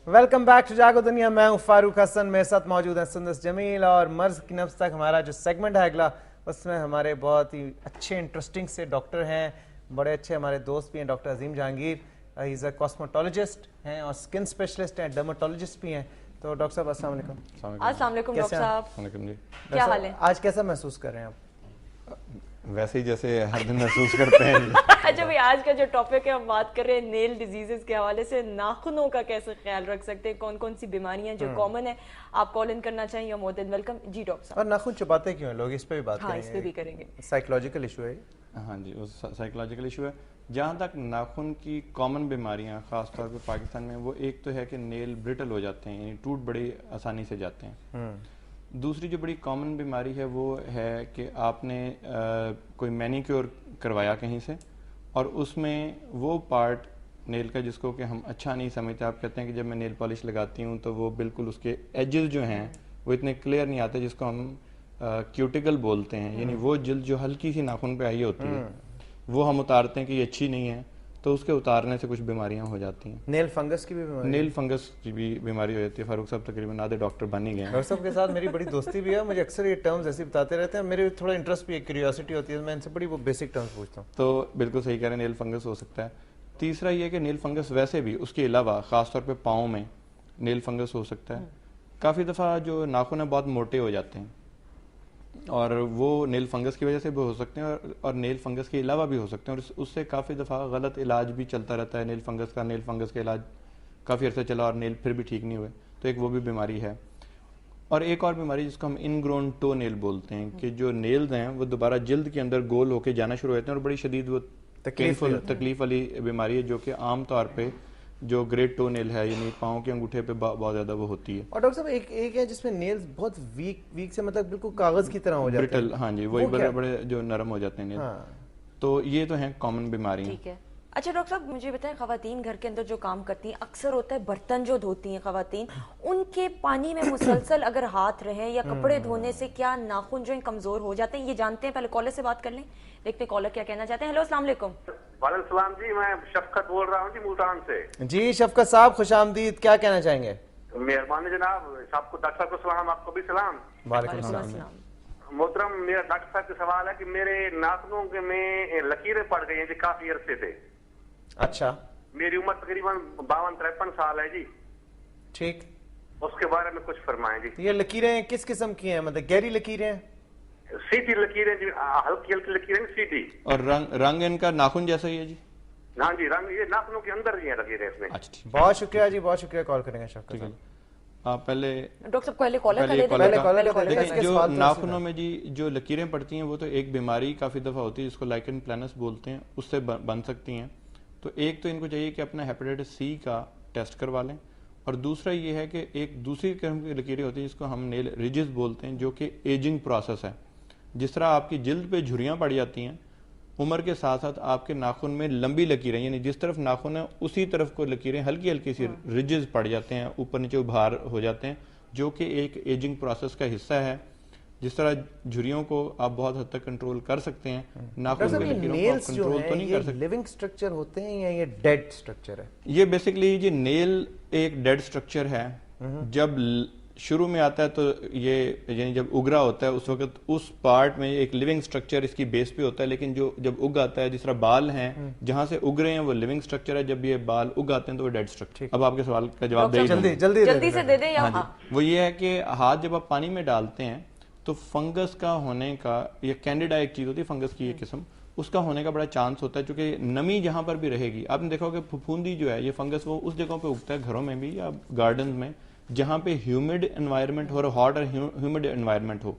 Welcome back to जागो दुनिया। मैं हूं फारूक हसन, मेरे साथ मौजूद हैं सुंदस जमील। और मर्ज की नफ्स तक हमारा जो सेगमेंट है अगला, उसमें हमारे बहुत ही अच्छे इंटरेस्टिंग से डॉक्टर हैं, बड़े अच्छे हमारे दोस्त भी हैं। Doctor Azeem Jahangir he is a cosmetologist हैं और स्किन स्पेशलिस्ट हैं, डर्मेटोलॉजिस्ट भी हैं। तो डॉक्टर साहब अस्सलाम वालेकुम। अस्सलाम वालेकुम डॉक्टर साहब। वालेकुम जी। क्या हाल है? आज कैसा महसूस कर रहे हैं आप? वैसे ही जैसे हर दिन महसूस करते हैं जी। अच्छा भाई, आज का जो टॉपिक है हम बात कर रहे हैं नेल डिजीजेस के हवाले से। नाखूनों का कैसे ख्याल रख सकते हैं, कौन कौन सी बीमारियां जो कॉमन है। आप कॉल इन करना चाहिए, मोर देन वेलकम जी डॉक्टर साहब। और नाखून चुपाते क्यों हैं लोग, इस पे भी बात हाँ, करेंगे। इस पे भी करेंगे। साइकोलॉजिकल इशू है। हाँ जी, वो साइकोलॉजिकल इशू है। जहाँ तक नाखून की कॉमन बीमारियाँ ख़ासतौर पर पाकिस्तान में, वो एक तो है कि नेल ब्रिटल हो जाते हैं, यानी टूट बड़ी आसानी से जाते हैं। दूसरी जो बड़ी कॉमन बीमारी है वो है कि आपने कोई मैनिक्योर करवाया कहीं से और उसमें वो पार्ट नेल का जिसको कि हम अच्छा नहीं समझते, आप कहते हैं कि जब मैं नेल पॉलिश लगाती हूँ तो वो बिल्कुल उसके एजेस जो हैं वो इतने क्लियर नहीं आते, जिसको हम क्यूटिकल बोलते हैं, यानी वो जिल्द जो हल्की सी नाखून पे आई होती है वो हम उतारते हैं कि ये अच्छी नहीं है, तो उसके उतारने से कुछ बीमारियां हो जाती हैं। नेल फंगस की भी बीमारी? नेल फंगस की भी बीमारी हो जाती है। फारूक साहब तकरीबन आधे डॉक्टर बन ही गए हैं। डॉक्टर साहब के साथ मेरी बड़ी दोस्ती भी है, मुझे अक्सर ये टर्म्स ऐसे बताते रहते हैं, मेरे थोड़ा इंटरेस्ट भी है, क्यूरियोसिटी होती है, मैं इनसे बड़ी वो बेसिक टर्म्स पूछता हूँ। तो बिल्कुल सही कह रहे हैं, नेल फंगस हो सकता है। तीसरा ये कि नेल फंगस वैसे भी उसके अलावा ख़ासतौर पर पाँव में नेल फंगस हो सकता है। काफ़ी दफ़ा जो नाखून है बहुत मोटे हो जाते हैं और वो नेल फंगस की वजह से भी हो सकते हैं और नेल फंगस के अलावा भी हो सकते हैं, और उससे काफ़ी दफ़ा गलत इलाज भी चलता रहता है नेल फंगस का इलाज काफ़ी अर्सा चला और नेल फिर भी ठीक नहीं हुए, तो एक वो भी बीमारी है। और एक और बीमारी जिसको हम इनग्रोन टो नेल बोलते हैं, कि जो नेल्स हैं वो दोबारा जल्द के अंदर गोल होकर जाना शुरू होते हैं और बड़ी शदीद वो तकलीफ वाली बीमारी है, जो कि आम तौर पर जो ग्रेट टो नेल है यानी पाँव के अंगूठे पे बहुत ज्यादा वो होती है। और डॉक्टर साहब एक है जिसमें नेल्स बहुत वीक से, मतलब बिल्कुल कागज की तरह हो जाते हैं। ब्रिटल, हाँ जी, वही बड़े जो नरम हो जाते हैं नेल। हाँ। तो ये तो हैं कॉमन बीमारियां। ठीक है। अच्छा डॉक्टर साहब, मुझे बताएं, खवातीन घर के अंदर जो काम करती हैं, अक्सर होता है बर्तन जो धोती हैं खवातीन, उनके पानी में मुसलसल अगर हाथ रहे या कपड़े धोने से क्या नाखून जो है कमजोर हो जाते हैं, ये जानते हैं? पहले कॉलर से बात कर लें, देखते हैं कॉलर क्या कहना चाहते हैं। हेलो, अस्सलाम वालेकुम। वालेकुम सलाम जी, मैं शफकत बोल रहा हूँ जी, मुल्तान से। जी शफकत साहब, खुशामदीद, क्या कहना चाहेंगे? मेहरबानी जनाब, आपको डॉक्टर साहब को सलाम, आपको भी सलाम। वालेकुम सलाम। मोहतरम, मेरा डॉक्टर साहब से सवाल है कि मेरे नाखूनों के में लकीरें पड़ गई हैं जी काफी अरसे से। अच्छा। मेरी उम्र तकरीबन 52-53 साल है जी। ठीक, उसके बारे में कुछ फरमाएं जी। ये लकीरें किस किस्म की हैं, मतलब गहरी लकीरें? सीधी लकीरें जी, हल्की हल्की लकीरें सीधी। और रंग इनका नाखून जैसा ही है जी? हाँ जी, रंग ये नाखूनों के अंदर ही है लकीरें इसमें। अच्छा ठीक, बहुत शुक्रिया जी, बहुत शुक्रिया कॉल करेंगे शफकत ठीक है। साहब। आप पहले डॉक्टर साहब पहले कॉलर का देखिए, जो नाखूनों में जी जो लकीरें पड़ती हैं वो तो एक बीमारी काफ़ी दफ़ा होती है जिसको लाइकन प्लानस बोलते हैं, उससे बन सकती हैं। तो एक तो इनको चाहिए कि अपना हेपेटाइटिस सी का टेस्ट करवा लें, और दूसरा ये है कि एक दूसरी किस्म की लकीरें होती हैं जिसको हम नेल रिजेस बोलते हैं, जो कि एजिंग प्रोसेस है। जिस तरह आपकी जिल्द पे झुर्रियाँ पड़ जाती हैं, उम्र के साथ साथ आपके नाखून में लंबी लकीरें, यानी जिस तरफ नाखून है उसी तरफ को लकीरें हल्की हल्की सी रिजेस पड़ जाते हैं, ऊपर नीचे उभार हो जाते हैं, जो कि एक एजिंग प्रोसेस का हिस्सा है। जिस तरह झुर्रियों को आप बहुत हद तक कंट्रोल कर सकते हैं, नाखून की लकीरों को आप कंट्रोल तो नहीं कर सकते। लिविंग स्ट्रक्चर होते हैं या ये डेड स्ट्रक्चर है? ये बेसिकली ये नेल एक डेड स्ट्रक्चर है। जब शुरू में आता है तो ये यानी जब उग रहा होता है उस वक्त उस पार्ट में एक लिविंग स्ट्रक्चर इसकी बेस पे होता है, लेकिन जो जब उग आता है, जिस तरह बाल हैं जहां से उग रहे हैं वो लिविंग स्ट्रक्चर है, जब ये बाल उग आते हैं तो वो डेड स्ट्रक्चर। अब आपके सवाल का जवाब जल्दी से दे दें। हाँ, वो ये है कि हाथ जब आप पानी में डालते हैं तो फंगस का होने का, ये कैंडिडा एक चीज होती है फंगस की एक किस्म, उसका होने का बड़ा चांस होता है, क्योंकि नमी जहां पर भी रहेगी। आपने देखा होगा फफूंदी जो है ये फंगस वो उस जगहों पे उगता है, घरों में भी या गार्डन में, जहां पे ह्यूमिड एनवायरनमेंट हो और हॉट और ह्यूमिड एनवायरनमेंट हो।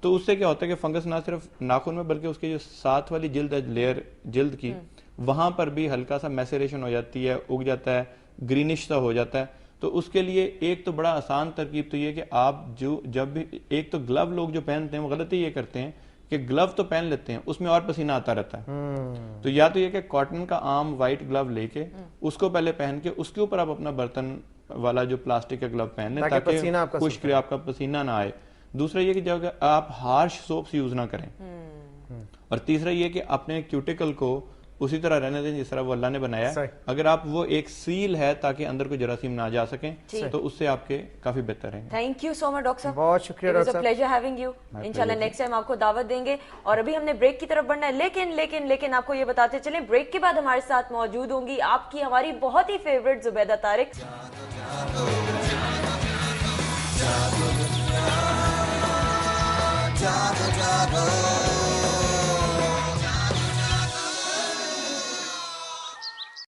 तो उससे क्या होता है कि फंगस ना सिर्फ नाखून में बल्कि उसकी जो साथ वाली जिल्द है, लेयर जिल्द की, वहां पर भी हल्का सा मैसेरेशन हो जाती है, उग जाता है, ग्रीनिश सा हो जाता है। तो उसके लिए एक तो बड़ा आसान तरकीब तो ये कि आप जो जब भी एक तो ग्लव लोग जो पहनते हैं वो गलती ये करते हैं कि ग्लव तो पहन लेते हैं, उसमें और पसीना आता रहता है। तो या तो ये कि कॉटन का आम वाइट ग्लव लेके उसको पहले पहन के उसके ऊपर आप अपना बर्तन वाला जो प्लास्टिक का ग्लव पहन लें ताकि खुश्क आपका पसीना ना आए। दूसरा ये कि जब आप हार्श सोप्स यूज ना करें, और तीसरा ये कि अपने क्यूटिकल को उसी तरह रहने दें जिस तरह वो अल्लाह ने बनाया है। अगर आप वो एक सील है ताकि अंदर कोई जरासीम ना जा सकें तो उससे आपके काफी बेहतर रहेंगे। Thank you so much doctor साहब, बहुत शुक्रिया डॉक्टर साहब, प्लेजर हैविंग यू। इंशाल्लाह नेक्स्ट टाइम आपको दावत देंगे। और अभी हमने ब्रेक की तरफ बढ़ना है, लेकिन आपको ये बताते चलें ब्रेक के बाद हमारे साथ मौजूद होंगी आपकी हमारी बहुत ही फेवरेट जुबैदा तारिक। जागो